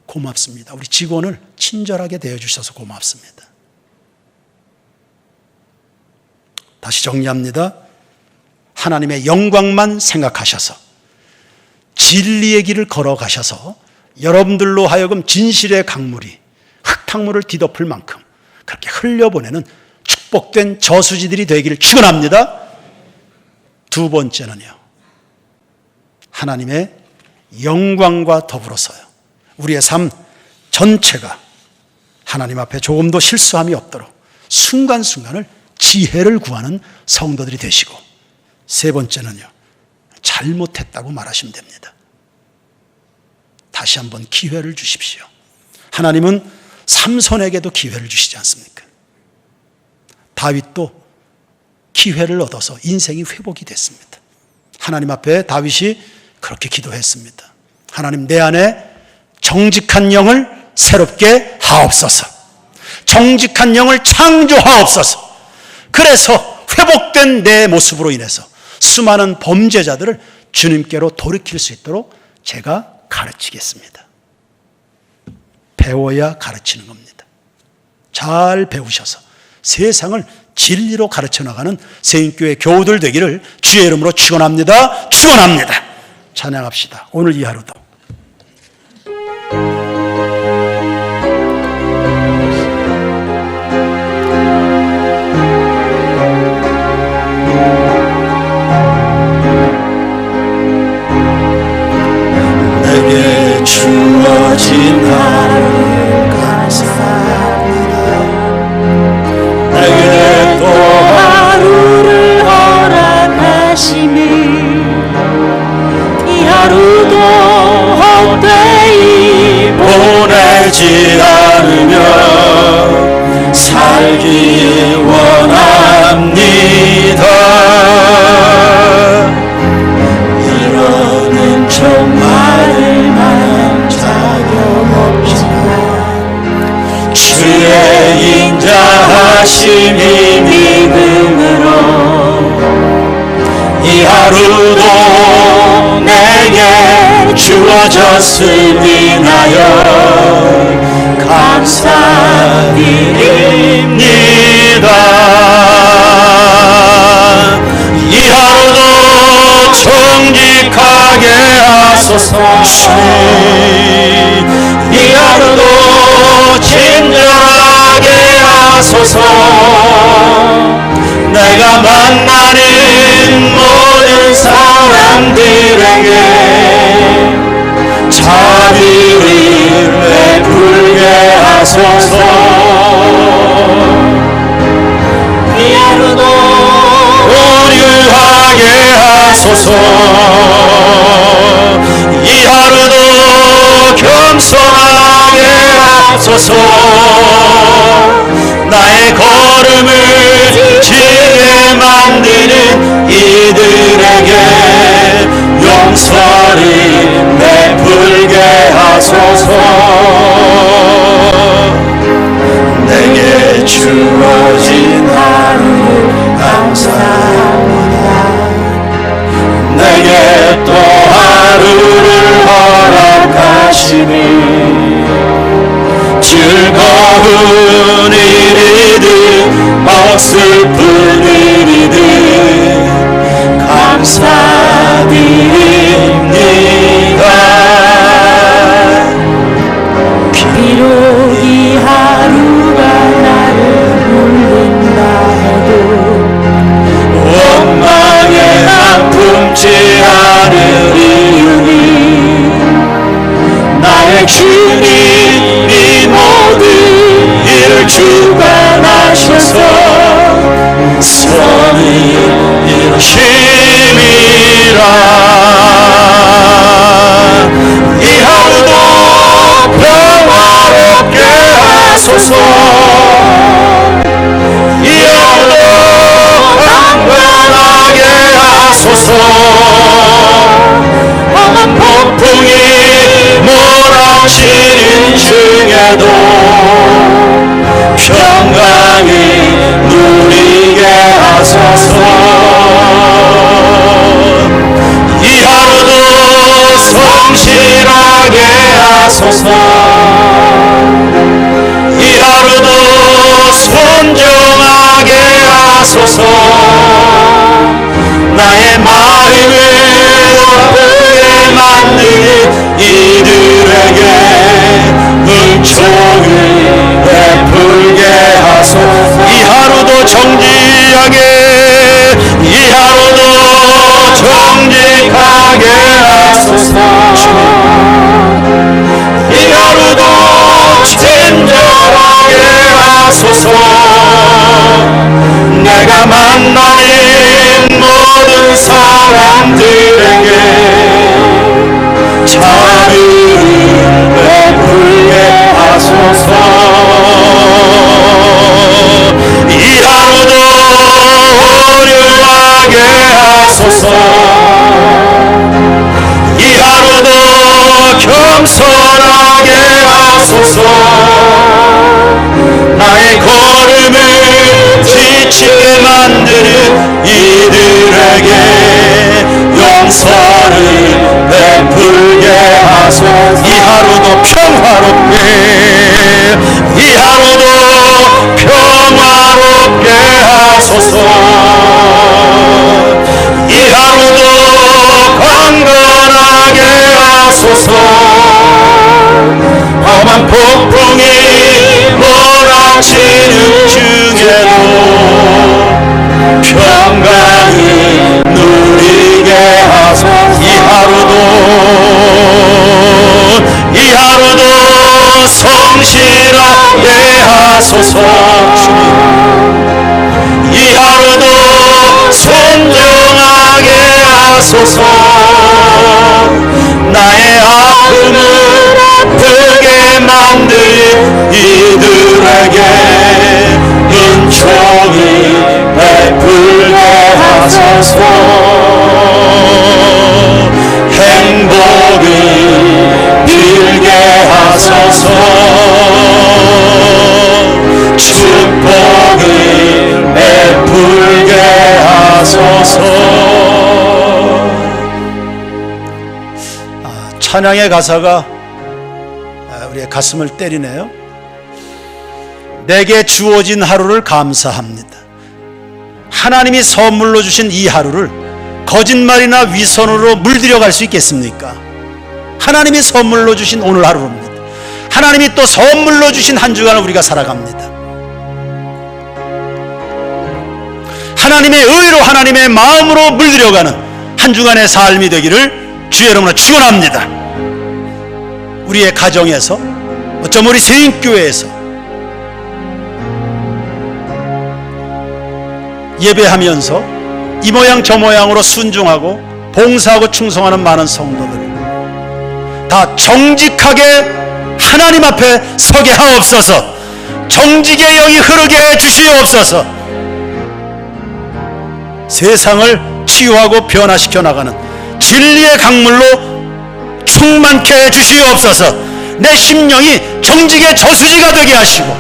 고맙습니다. 우리 직원을 친절하게 대해주셔서 고맙습니다. 다시 정리합니다. 하나님의 영광만 생각하셔서 진리의 길을 걸어가셔서 여러분들로 하여금 진실의 강물이 흙탕물을 뒤덮을 만큼 그렇게 흘려보내는 축복된 저수지들이 되기를 축원합니다. 두 번째는요, 하나님의 영광과 더불어서요, 우리의 삶 전체가 하나님 앞에 조금도 실수함이 없도록 순간순간을 지혜를 구하는 성도들이 되시고, 세 번째는요, 잘못했다고 말하시면 됩니다. 다시 한번 기회를 주십시오. 하나님은 삼손에게도 기회를 주시지 않습니까? 다윗도 기회를 얻어서 인생이 회복이 됐습니다. 하나님 앞에 다윗이 그렇게 기도했습니다. 하나님, 내 안에 정직한 영을 새롭게 하옵소서. 정직한 영을 창조하옵소서. 그래서 회복된 내 모습으로 인해서 수많은 범죄자들을 주님께로 돌이킬 수 있도록 제가 가르치겠습니다. 배워야 가르치는 겁니다. 잘 배우셔서 세상을 진리로 가르쳐 나가는 세인교회 교우들 되기를 주의 이름으로 축원합니다. 축원합니다. 찬양합시다. 오늘 이 하루도 내게 주어진 하루 감사합니다. 내게 또 하루를 허락하시니 이 하루도 헛되이 보내지 않으며 살기 원합니다. 이러는 정말을 만한 자격 없지만 주의 인자하심이 믿음으로 이 하루도 내게 주어졌음 인하여 감사드립니다. 이 하루도 정직하게 하소서. 이 하루도 친절하게 하소서. 내가 만나는 모든 사람들에게 자비를 베풀게 하소서. 이 하루도 온유하게 하소서. 이 하루도 겸손하게 하소서. 나의 걸음을 지게 만드는 이들에게 용서를 베풀게 하소서. 내게 주어진 하루 감사합니다. 내게 또 하루를 허락하시니 즐거운 일이든 억슬픈 일이든 감사드립니다. 비록 이 하루가 나를 물린다 해도 원망에 난 품지 않을 이유니 나의 주님이 모든 일을 주관하셔서 선을 이루심이라. 이 하루도 평화롭게 하소서. 이 하루도 강건하게 하소서. 험한 폭풍이 몰아치는 중에도 평강을 누리게 하소서. 이 하루도 성실하게 하소서. 이 하루도 순종하게 하소서. 나의 마음을 기쁘게 만드는 이들에게 은총을 베풀게 하소서. 이 하루도 정직하게, 이 하루도 정직하게 하소서. 이 하루도 친절하게 하소서. 내가 만나는 모든 사람들에게 자비를 베풀게 하소서. 하소서. 이 하루도 화려하게 하소서. 이 하루도 겸손하게 하소서. 나의 걸음을 지치게 만드는 이들에게 용서를 베풀게 하소서. 이 하루도 평화롭게, 이 하루도 평화롭게 하소서. 이 하루도 강건하게 하소서. 험한 폭풍이 몰아치는 중에도 평강을 누리게 하소서. 이 하루도 성실하게 하소서. 이 하루도 순종하게 하소서. 나의 아픔을 아프게 만든 이들에게 은총이 베풀게 하소서. 행복을 빌게 하소서. 축복을 베풀게 하소서. 찬양의 가사가 우리의 가슴을 때리네요. 내게 주어진 하루를 감사합니다. 하나님이 선물로 주신 이 하루를 거짓말이나 위선으로 물들여 갈 수 있겠습니까? 하나님이 선물로 주신 오늘 하루입니다. 하나님이 또 선물로 주신 한 주간을 우리가 살아갑니다. 하나님의 의로, 하나님의 마음으로 물들여가는 한 주간의 삶이 되기를 주의 이름으로 축원합니다. 우리의 가정에서, 어쩜 우리 세인교회에서 예배하면서 이 모양 저 모양으로 순종하고 봉사하고 충성하는 많은 성도들 다 정직하게 하나님 앞에 서게 하옵소서. 정직의 영이 흐르게 해 주시옵소서. 세상을 치유하고 변화시켜 나가는 진리의 강물로 충만케 해 주시옵소서. 내 심령이 정직의 저수지가 되게 하시고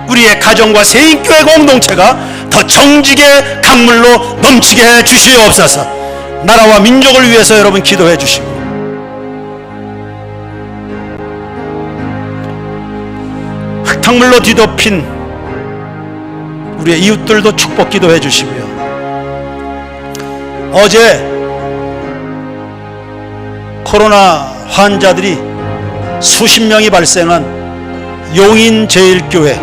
우리의 가정과 세인교회 공동체가 더 정직의 강물로 넘치게 해 주시옵소서. 나라와 민족을 위해서 여러분 기도해 주시고 흙탕물로 뒤덮인 우리의 이웃들도 축복 기도해 주시고요. 어제 코로나 환자들이 수십 명이 발생한 용인 제일교회,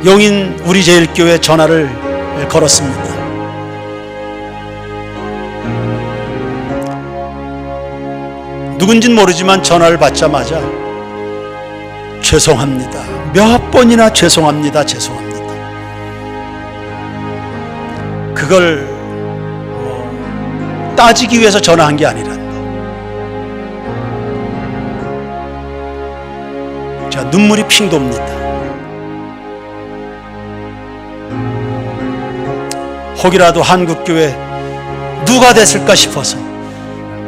용인 우리 제일교회 전화를 걸었습니다. 누군진 모르지만 전화를 받자마자 죄송합니다. 몇 번이나 죄송합니다. 그걸 따지기 위해서 전화한 게 아니란다. 자, 눈물이 핑 돕니다. 혹이라도 한국교회 누가 됐을까 싶어서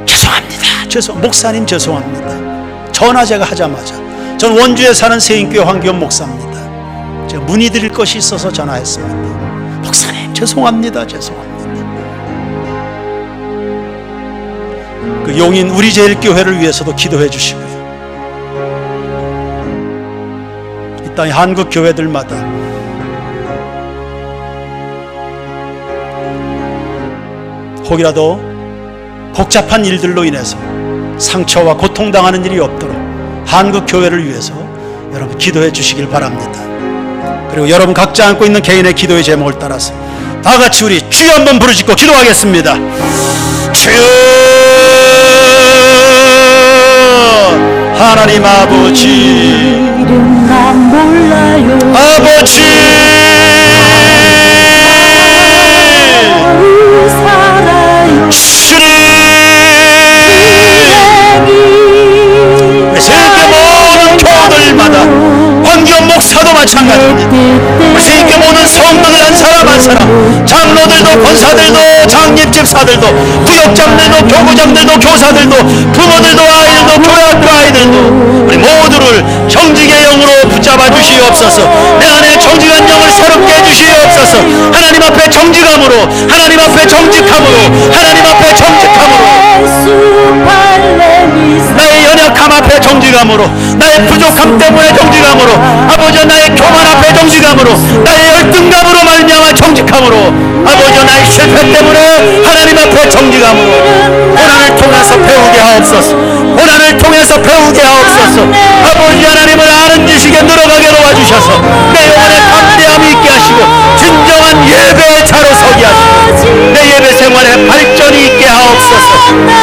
죄송합니다. 목사님 죄송합니다. 전화 제가 하자마자 전 원주에 사는 세인교회 황기원 목사입니다. 제가 문의드릴 것이 있어서 전화했습니다. 목사님 죄송합니다. 그 용인 우리 제일교회를 위해서도 기도해 주시고요. 이 땅의 한국 교회들마다 혹이라도 복잡한 일들로 인해서 상처와 고통당하는 일이 없도록 한국 교회를 위해서 여러분 기도해 주시길 바랍니다. 그리고 여러분 각자 안고 있는 개인의 기도의 제목을 따라서 다 같이 우리 주여 한번 부르짖고 기도하겠습니다. 주여, 하나님 아버지, 이름만 몰라요. 아버지, 살아요. 주님, 세계 모든 교회들마다 마찬가지입니다. 우리 세계 모든 성도들 한 사람 한 사람, 장로들도 권사들도 장립 집사들도 구역장들도 교구장들도 교사들도 부모들도 아이들도 교회학교 아이들도 우리 모두를 정직의 영으로 붙잡아 주시옵소서. 내 안에 정직한 영을 새롭게 해주시옵소서. 하나님 앞에 정직함으로, 하나님 앞에 정직함으로, 하나님 앞에 정직함으로, 나의 연약함 앞에 정직함으로, 나의 부족함 때문에 정직함으로, 아버지 나의 교만 앞에 정직함으로, 나의 열등감으로 말미암아 정직함으로, 아버지 나의 실패 때문에 하나님 앞에 정직함으로 고난을 통해서 배우게 하옵소서. 고난을 통해서 배우게 하옵소서. 아버지 하나님을 아는 지식에 늘어가게 도와주셔서 내 영혼에 담대함이 있게 하시고 진정한 예배의 자로 서게 하시고 내 예배 생활에 발전이 있게 하옵소서.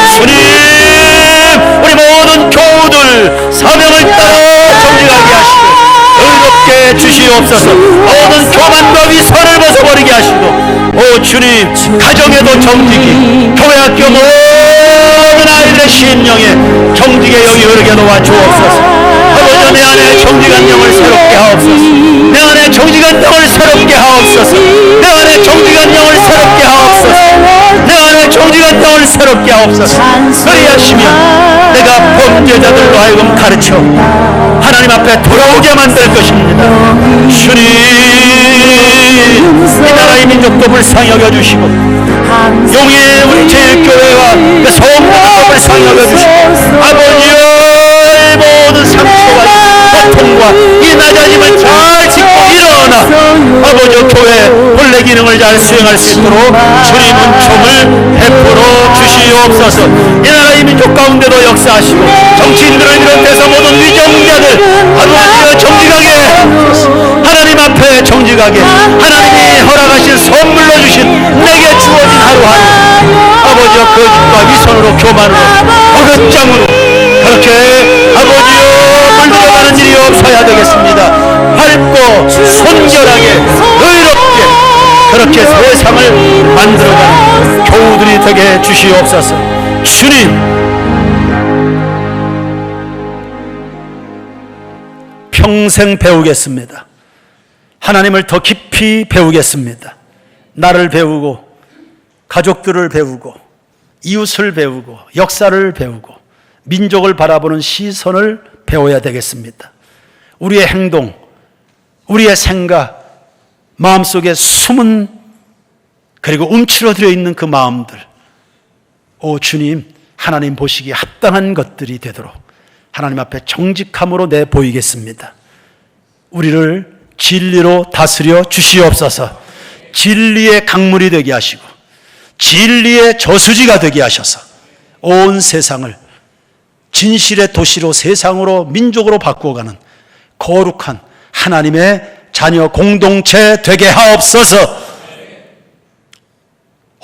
주님, 우리 모든 교우들 사명을 따라 정직하게 하시고 의롭게 주시옵소서. 모든 교만과 위선을 벗어버리게 하시고, 오 주님, 가정에도 정직이, 교회학교 모든 아이들의 심령에 정직의 영이 흐르게 도와 주옵소서. 아버지 내 안에 정직한 영을 새롭게 하옵소서. 내 안에 정직한 영을 새롭게 하옵소서. 내 안에 정직한 영을 새롭게 하옵소서. 내 안에 정직한 영을 새롭게 하옵소서. 그리하시면 내가 범죄자들로 하여금 가르쳐 하나님 앞에 돌아오게 만들 것입니다. 주님, 이 나라의 민족도 불쌍히 여겨주시고 용의 우리 제일교회와 그 성도들도 불쌍히 여겨주시고 아버지의 모든 상처와 고통과 이 낮아짐을 잘 짚고 일어나 아버지 교회 본래 기능을 잘 수행할 수 있도록 주님 은총을 베풀어 주시옵소서. 이 나라의 민족 가운데도 역사하시고 정치인들을 비롯해서 모든 위정자들 아버지여 정직하게 하나님 앞에 정직하게 하나님이 허락하신 선물로 주신 내게 주어진 하루하루 아버지여 거짓과 위선으로 교만으로 어긋장으로 그렇게 아버지여 물들어가는 일이 없어야 되겠습니다. 밝고 순결하게 의롭게 그렇게 세상을 만들어가는 교우들이 되게 주시옵소서. 주님, 평생 배우겠습니다. 하나님을 더 깊이 배우겠습니다. 나를 배우고 가족들을 배우고 이웃을 배우고 역사를 배우고 민족을 바라보는 시선을 배워야 되겠습니다. 우리의 행동, 우리의 생각, 마음속에 숨은 그리고 움츠러들어 있는 그 마음들, 오 주님, 하나님 보시기에 합당한 것들이 되도록 하나님 앞에 정직함으로 내보이겠습니다. 우리를 진리로 다스려 주시옵소서. 진리의 강물이 되게 하시고 진리의 저수지가 되게 하셔서 온 세상을 진실의 도시로 세상으로 민족으로 바꾸어가는 거룩한 하나님의 자녀 공동체 되게 하옵소서.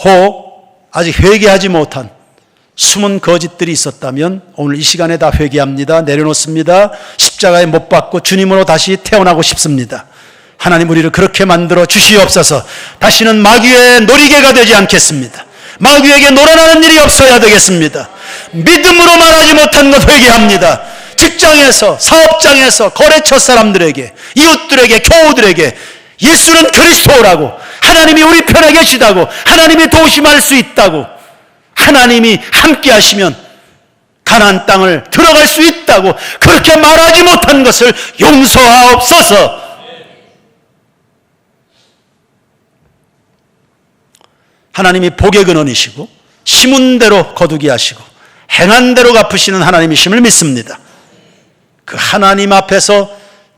혹 아직 회개하지 못한 숨은 거짓들이 있었다면 오늘 이 시간에 다 회개합니다. 내려놓습니다. 십자가에 못 박고 주님으로 다시 태어나고 싶습니다. 하나님 우리를 그렇게 만들어 주시옵소서. 다시는 마귀의 놀이개가 되지 않겠습니다. 마귀에게 놀아나는 일이 없어야 되겠습니다. 믿음으로 말하지 못한 것 회개합니다. 직장에서, 사업장에서, 거래처 사람들에게, 이웃들에게, 교우들에게 예수는 그리스도라고, 하나님이 우리 편에 계시다고, 하나님이 도우심할 수 있다고, 하나님이 함께 하시면 가나안 땅을 들어갈 수 있다고 그렇게 말하지 못한 것을 용서하옵소서. 하나님이 복의 근원이시고 심은 대로 거두게 하시고 행한 대로 갚으시는 하나님이심을 믿습니다. 그 하나님 앞에서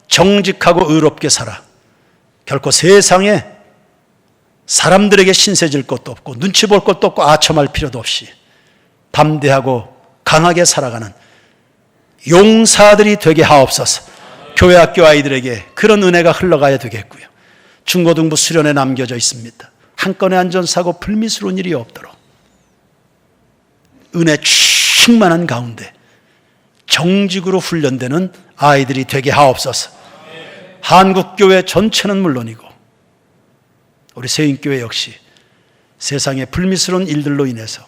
정직하고 의롭게 살아 결코 세상에 사람들에게 신세질 것도 없고 눈치 볼 것도 없고 아첨할 필요도 없이 담대하고 강하게 살아가는 용사들이 되게 하옵소서. 교회 학교 아이들에게 그런 은혜가 흘러가야 되겠고요. 중고등부 수련에 남겨져 있습니다. 한 건의 안전사고 불미스러운 일이 없도록 은혜 충만한 가운데 정직으로 훈련되는 아이들이 되게 하옵소서. 한국교회 전체는 물론이고 우리 세인교회 역시 세상의 불미스러운 일들로 인해서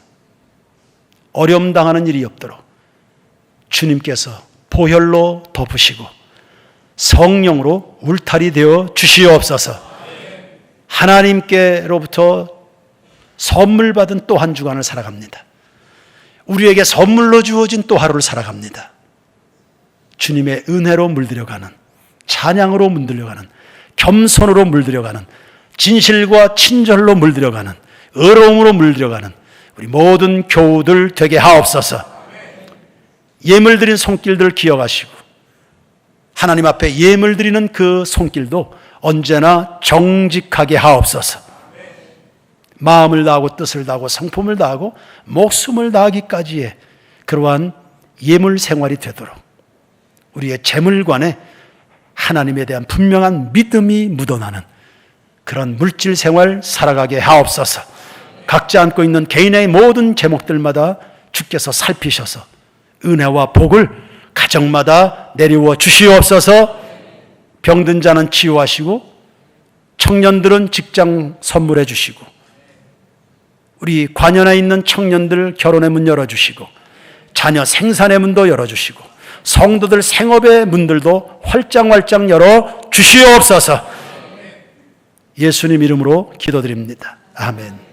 어려움 당하는 일이 없도록 주님께서 보혈로 덮으시고 성령으로 울타리 되어 주시옵소서. 하나님께로부터 선물 받은 또 한 주간을 살아갑니다. 우리에게 선물로 주어진 또 하루를 살아갑니다. 주님의 은혜로 물들여가는, 찬양으로 물들여가는, 겸손으로 물들여가는, 진실과 친절로 물들여가는, 의로움으로 물들여가는 우리 모든 교우들 되게 하옵소서. 예물 드린 손길들을 기억하시고 하나님 앞에 예물 드리는 그 손길도 언제나 정직하게 하옵소서. 마음을 다하고 뜻을 다하고 성품을 다하고 목숨을 다하기까지의 그러한 예물 생활이 되도록 우리의 재물관에 하나님에 대한 분명한 믿음이 묻어나는 그런 물질 생활 살아가게 하옵소서. 각자 안고 있는 개인의 모든 제목들마다 주께서 살피셔서 은혜와 복을 가정마다 내려워 주시옵소서. 병든 자는 치유하시고 청년들은 직장 선물해 주시고 우리 관연에 있는 청년들 결혼의 문 열어주시고 자녀 생산의 문도 열어주시고 성도들 생업의 문들도 활짝활짝 열어 주시옵소서. 예수님 이름으로 기도드립니다. 아멘.